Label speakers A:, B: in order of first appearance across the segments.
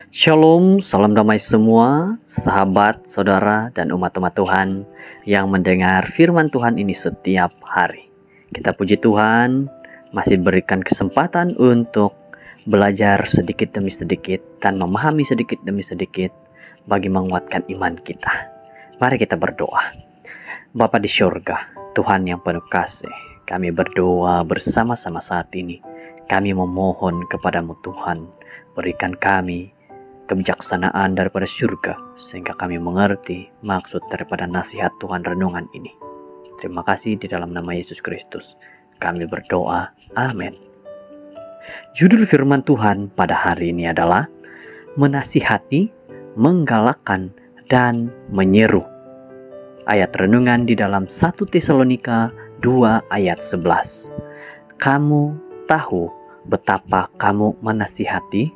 A: Shalom, salam damai semua, sahabat, saudara, dan umat-umat Tuhan yang mendengar firman Tuhan ini setiap hari. Kita puji Tuhan, masih berikan kesempatan untuk belajar sedikit demi sedikit dan memahami sedikit demi sedikit bagi menguatkan iman kita. Mari kita berdoa. Bapa di syurga, Tuhan yang penuh kasih, kami berdoa bersama-sama saat ini. Kami memohon kepadamu Tuhan, berikan kami kebijaksanaan daripada surga, sehingga kami mengerti maksud daripada nasihat Tuhan renungan ini. Terima kasih di dalam nama Yesus Kristus kami berdoa, amin. Judul firman Tuhan pada hari ini adalah menasihati, menggalakkan, dan menyeru. Ayat renungan di dalam 1 Tesalonika 2 ayat 11. Kamu tahu betapa kamu menasihati,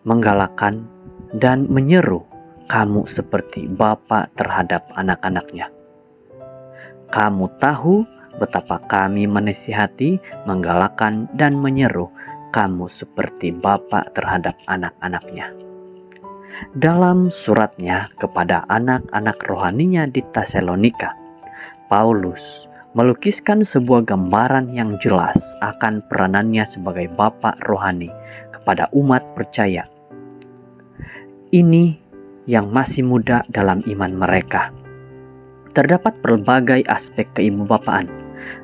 A: menggalakkan, dan menyeru kamu seperti bapa terhadap anak-anaknya. Kamu tahu betapa kami menasihati, menggalakkan, dan menyeru kamu seperti bapa terhadap anak-anaknya. Dalam suratnya kepada anak-anak rohaninya di Tesalonika, Paulus melukiskan sebuah gambaran yang jelas akan peranannya sebagai bapa rohani kepada umat percaya ini yang masih muda dalam iman mereka. Terdapat berbagai aspek keibubapaan,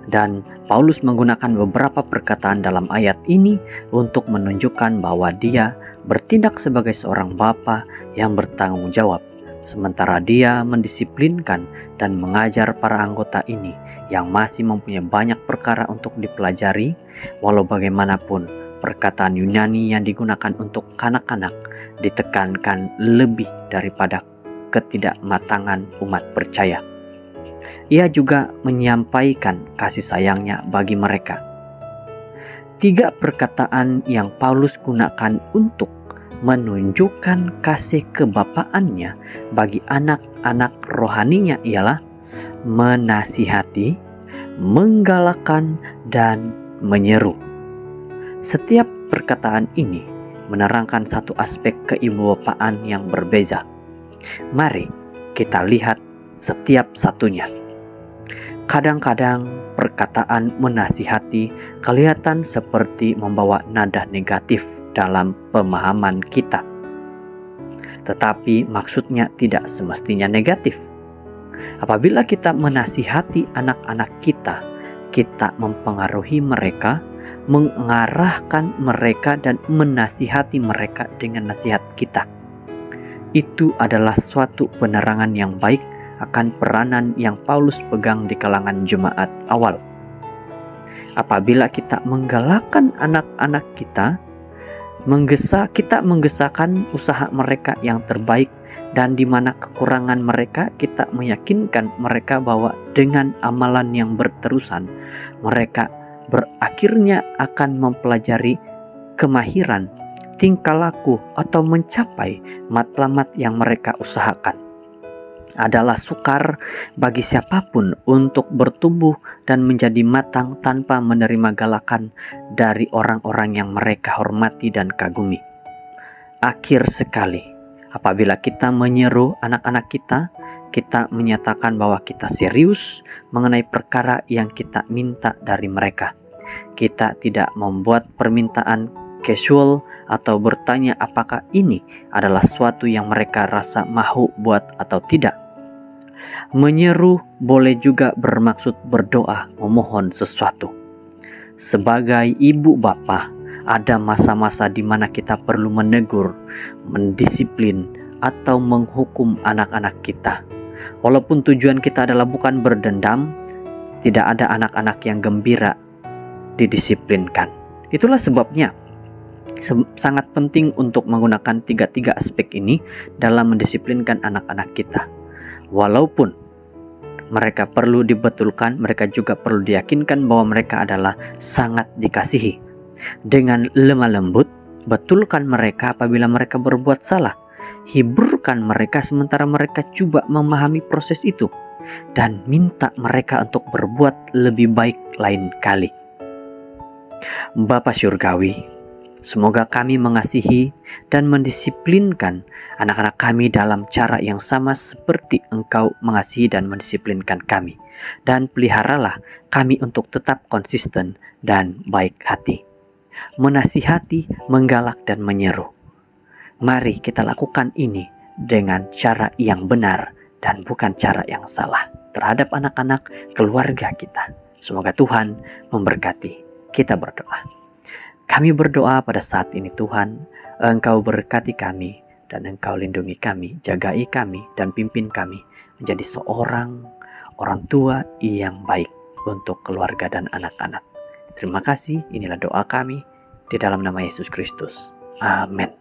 A: dan Paulus menggunakan beberapa perkataan dalam ayat ini untuk menunjukkan bahwa dia bertindak sebagai seorang bapa yang bertanggung jawab, sementara dia mendisiplinkan dan mengajar para anggota ini yang masih mempunyai banyak perkara untuk dipelajari. Walau bagaimanapun, perkataan Yunani yang digunakan untuk kanak-kanak ditekankan lebih daripada ketidakmatangan umat percaya. Ia juga menyampaikan kasih sayangnya bagi mereka. 3 perkataan yang Paulus gunakan untuk menunjukkan kasih kebapaannya bagi anak-anak rohaninya ialah menasihati, menggalakkan, dan menyeru. Setiap perkataan ini menerangkan satu aspek keibubapaan yang berbeza. Mari kita lihat setiap satunya. Kadang-kadang perkataan menasihati kelihatan seperti membawa nada negatif dalam pemahaman kita. Tetapi maksudnya tidak semestinya negatif. Apabila kita menasihati anak-anak kita, kita mempengaruhi mereka, mengarahkan mereka, dan menasihati mereka dengan nasihat kita. Itu adalah suatu penerangan yang baik akan peranan yang Paulus pegang di kalangan jemaat awal. Apabila kita menggalakkan anak-anak kita, kita menggesakan usaha mereka yang terbaik, dan di mana kekurangan mereka, kita meyakinkan mereka bahwa dengan amalan yang berterusan, mereka berakhirnya akan mempelajari kemahiran, tingkah laku, atau mencapai matlamat yang mereka usahakan. Adalah sukar bagi siapapun untuk bertumbuh dan menjadi matang tanpa menerima galakan dari orang-orang yang mereka hormati dan kagumi. Akhir sekali, apabila kita menyeru anak-anak kita, kita menyatakan bahwa kita serius mengenai perkara yang kita minta dari mereka. Kita tidak membuat permintaan casual atau bertanya apakah ini adalah suatu yang mereka rasa mahu buat atau tidak. Menyeru boleh juga bermaksud berdoa memohon sesuatu. Sebagai ibu bapa, ada masa-masa di mana kita perlu menegur, mendisiplin, atau menghukum anak-anak kita. Walaupun tujuan kita adalah bukan berdendam, tidak ada anak-anak yang gembira didisiplinkan. Itulah sebabnya sangat penting untuk menggunakan tiga aspek ini dalam mendisiplinkan anak-anak kita. Walaupun mereka perlu dibetulkan, mereka juga perlu diyakinkan bahwa mereka adalah sangat dikasihi. Dengan lemah lembut, betulkan mereka apabila mereka berbuat salah. Hiburkan mereka sementara mereka coba memahami proses itu, dan minta mereka untuk berbuat lebih baik lain kali. Bapa Surgawi, Semoga kami mengasihi dan mendisiplinkan anak-anak kami dalam cara yang sama seperti Engkau mengasihi dan mendisiplinkan kami. Dan peliharalah kami untuk tetap konsisten dan baik hati, menasihati, menggalak, dan menyeru. Mari kita lakukan ini dengan cara yang benar dan bukan cara yang salah terhadap anak-anak keluarga kita. Semoga Tuhan memberkati. Kita berdoa. Kami berdoa pada saat ini Tuhan, Engkau berkati kami dan Engkau lindungi kami, jagai kami dan pimpin kami menjadi seorang orang tua yang baik untuk keluarga dan anak-anak. Terima kasih, inilah doa kami di dalam nama Yesus Kristus. Amin.